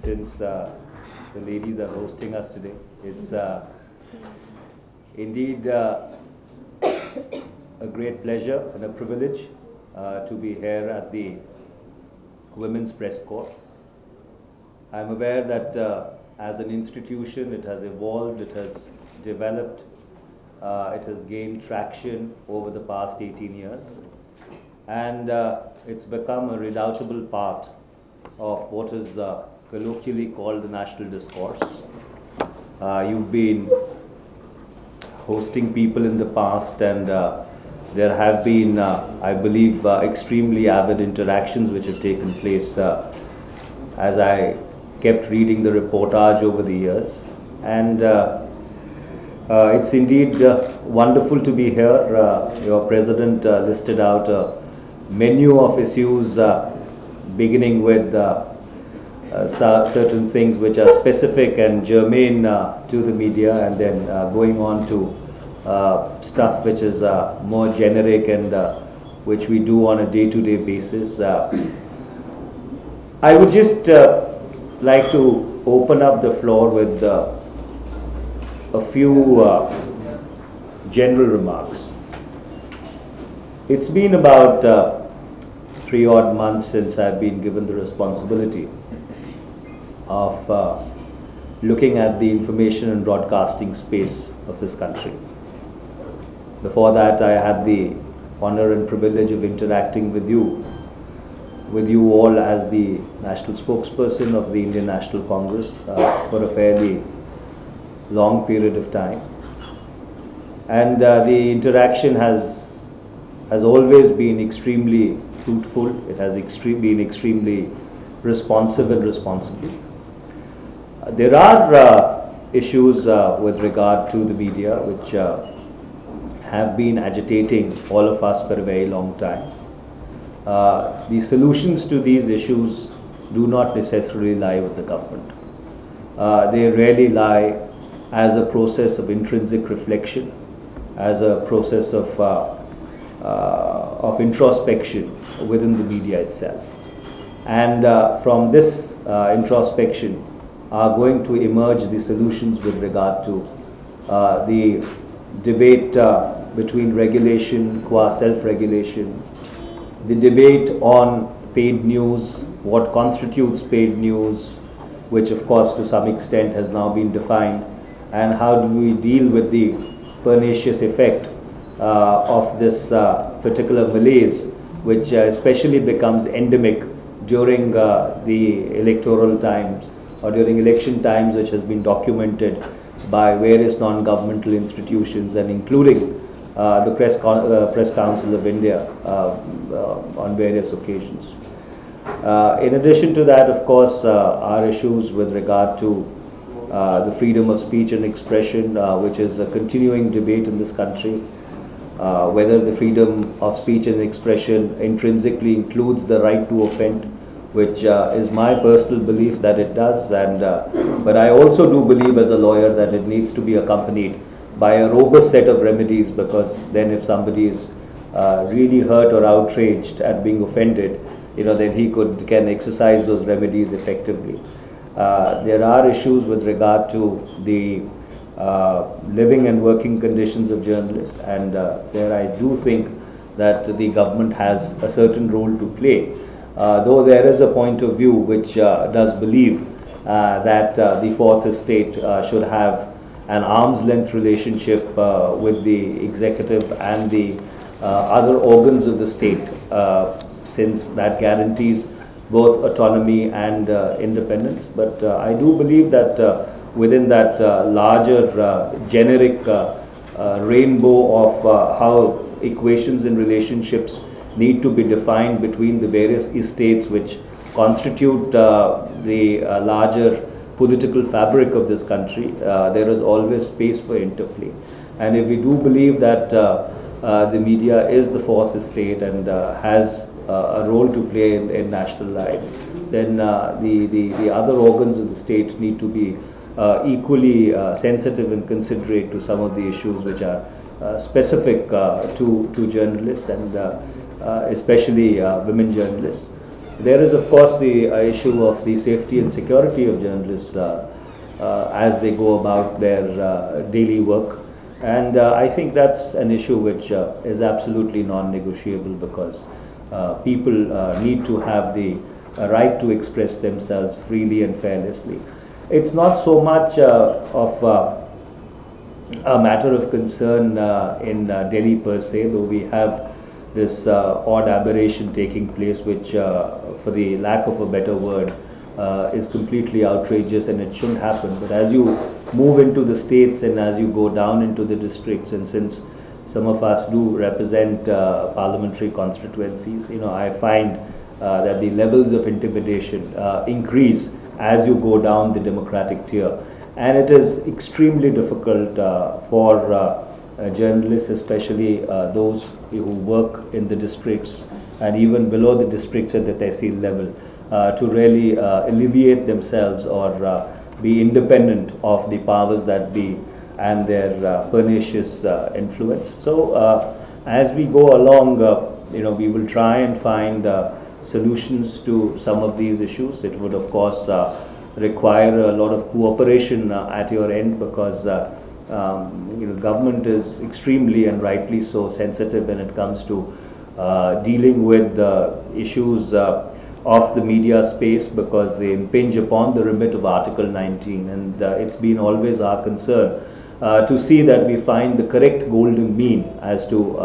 since the ladies are hosting us today. It's indeed a great pleasure and a privilege to be here at the Women's Press Corps. I'm aware that as an institution it has evolved, it has developed, it has gained traction over the past 18 years, and it's become a redoubtable part of what is colloquially called the national discourse. You've been hosting people in the past, and there have been, I believe, extremely avid interactions which have taken place as I kept reading the reportage over the years. And it's indeed wonderful to be here. Your president listed out a menu of issues, beginning with certain things which are specific and germane to the media, and then going on to stuff which is more generic and which we do on a day-to-day basis. I would just like to open up the floor with a few general remarks. It's been about 3 odd months since I've been given the responsibility of looking at the information and broadcasting space of this country. Before that, I had the honor and privilege of interacting with you all as the national spokesperson of the Indian National Congress for a fairly long period of time. And the interaction has always been extremely fruitful. It has been extremely responsive and responsible. There are issues with regard to the media which have been agitating all of us for a very long time. The solutions to these issues do not necessarily lie with the government. They really lie as a process of intrinsic reflection, as a process of introspection within the media itself. And from this introspection are going to emerge the solutions with regard to the debate between regulation qua self-regulation, the debate on paid news, what constitutes paid news, which of course to some extent has now been defined, and how do we deal with the pernicious effect of this particular malaise, which especially becomes endemic during the electoral times or during election times, which has been documented by various non-governmental institutions and including the Press Council of India on various occasions. In addition to that, of course, are issues with regard to the freedom of speech and expression, which is a continuing debate in this country. Whether the freedom of speech and expression intrinsically includes the right to offend, which is my personal belief that it does, and but I also do believe as a lawyer that it needs to be accompanied by a robust set of remedies, because then if somebody is really hurt or outraged at being offended, then he can exercise those remedies effectively. There are issues with regard to the living and working conditions of journalists, and there I do think that the government has a certain role to play, though there is a point of view which does believe that the fourth estate should have an arm's length relationship with the executive and the other organs of the state, since that guarantees both autonomy and independence. But I do believe that within that larger generic rainbow of how equations and relationships need to be defined between the various estates which constitute the larger political fabric of this country, there is always space for interplay. And if we do believe that the media is the fourth estate and has a role to play in national life, then the other organs of the state need to be equally sensitive and considerate to some of the issues which are specific to journalists, and especially women journalists. There is, of course, the issue of the safety and security of journalists as they go about their daily work. And I think that's an issue which is absolutely non-negotiable, because people need to have the right to express themselves freely and fearlessly. It's not so much of a matter of concern in Delhi per se, though we have this odd aberration taking place, which, for the lack of a better word, is completely outrageous, and it shouldn't happen. But as you move into the states and as you go down into the districts, and since some of us do represent parliamentary constituencies, I find that the levels of intimidation increase as you go down the democratic tier, and it is extremely difficult for journalists, especially those who work in the districts and even below the districts at the tehsil level, to really alleviate themselves or be independent of the powers that be and their pernicious influence. So as we go along, we will try and find solutions to some of these issues. It would, of course, require a lot of cooperation at your end, because government is extremely, and rightly so, sensitive when it comes to dealing with issues of the media space, because they impinge upon the remit of Article 19, and it's been always our concern to see that we find the correct golden mean as to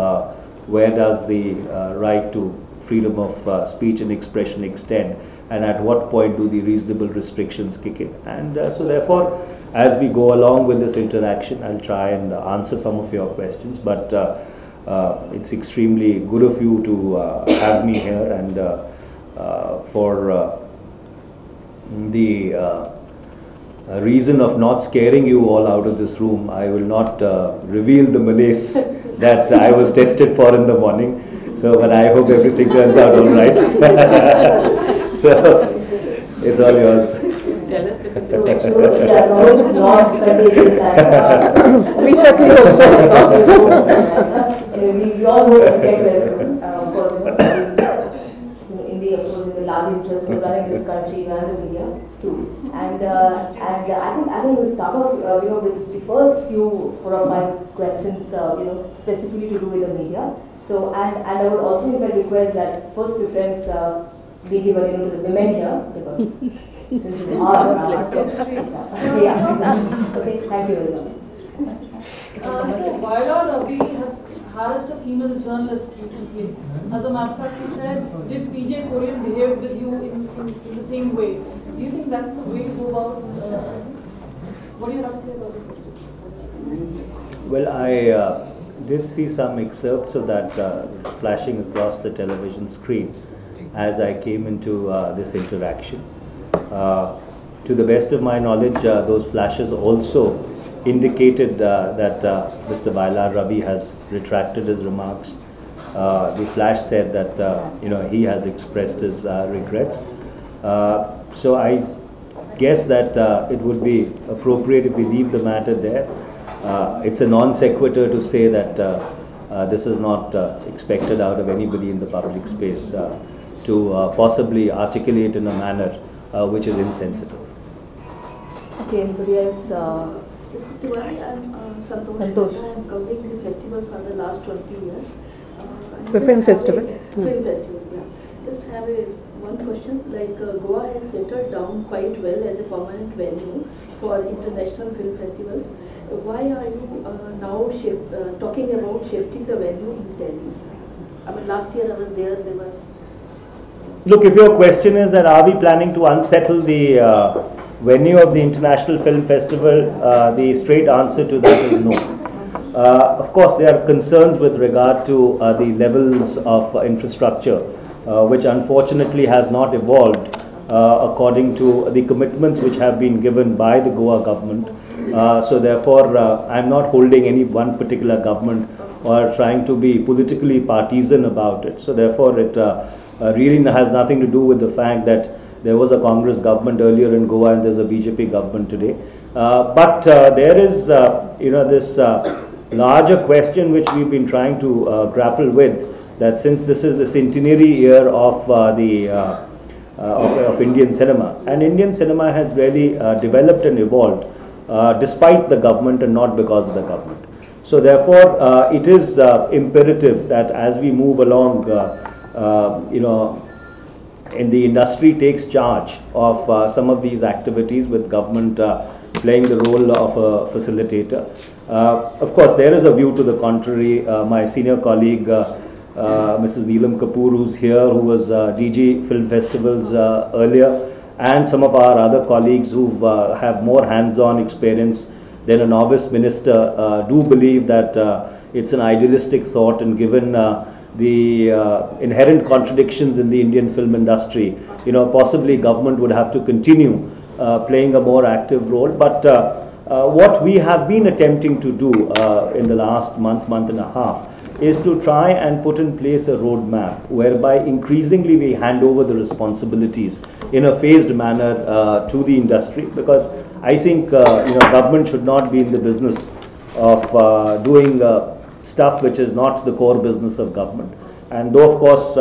where does the right to freedom of speech and expression extend, and at what point do the reasonable restrictions kick in. And so therefore, as we go along with this interaction, I'll try and answer some of your questions, but it's extremely good of you to have me here, and for the reason of not scaring you all out of this room, I will not reveal the malaise that I was tested for in the morning. So, but I hope everything turns out all right. So, it's all yours. Tell us if it's so yeah, no, it's not contagious, and we certainly hope so. We all hope to get well soon. Of course, in the large interest of running this country and the media too. And I think we'll start off with the first few 4 or 5 questions specifically to do with the media. So and I would also in fact request that first preference be given to the women here, because since it's our yeah. Okay, thank you very much. So Viola Ravi harassed a female journalist recently. As a matter of fact, he said, did PJ Korean behave with you in the same way? Do you think that's the way to go about? What do you have to say about this? Well, I did see some excerpts of that flashing across the television screen as I came into this interaction. To the best of my knowledge, those flashes also indicated that Mr. Vailar Ravi has retracted his remarks. The flash said that he has expressed his regrets. So I guess that it would be appropriate if we leave the matter there. It's a non sequitur to say that this is not expected out of anybody in the public space to possibly articulate in a manner which is insensitive. Okay, anybody else? Mr. Tewari, I'm Santosh. I'm covering the festival for the last 20 years. The film festival? Film festival, yeah. Just have one question. Like Goa has settled down quite well as a permanent venue for international film festivals. Why are you now talking about shifting the venue in Delhi? I mean, last year I was there was... Look, if your question is that are we planning to unsettle the venue of the International Film Festival, the straight answer to that is no. Of course, there are concerns with regard to the levels of infrastructure, which unfortunately has not evolved according to the commitments which have been given by the Goa government. So therefore, I'm not holding any one particular government or trying to be politically partisan about it. So therefore, it really has nothing to do with the fact that there was a Congress government earlier in Goa and there's a BJP government today. But there is, this larger question which we've been trying to grapple with, that since this is the centenary year of the of Indian cinema. And Indian cinema has really developed and evolved despite the government and not because of the government. So therefore, it is imperative that as we move along, in the industry takes charge of some of these activities, with government playing the role of a facilitator. Of course, there is a view to the contrary. My senior colleague, Mrs. Neelam Kapoor, who's here, who was DG Film Festivals earlier, and some of our other colleagues who have more hands-on experience than a novice minister, do believe that it's an idealistic thought, and given the inherent contradictions in the Indian film industry, possibly government would have to continue playing a more active role. But what we have been attempting to do in the last month and a half is to try and put in place a roadmap whereby increasingly we hand over the responsibilities in a phased manner to the industry, because I think government should not be in the business of doing stuff which is not the core business of government. And though of course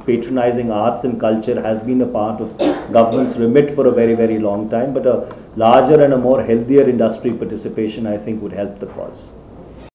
patronizing arts and culture has been a part of government's remit for a very, very long time, but a larger and a more healthier industry participation, I think, would help the cause.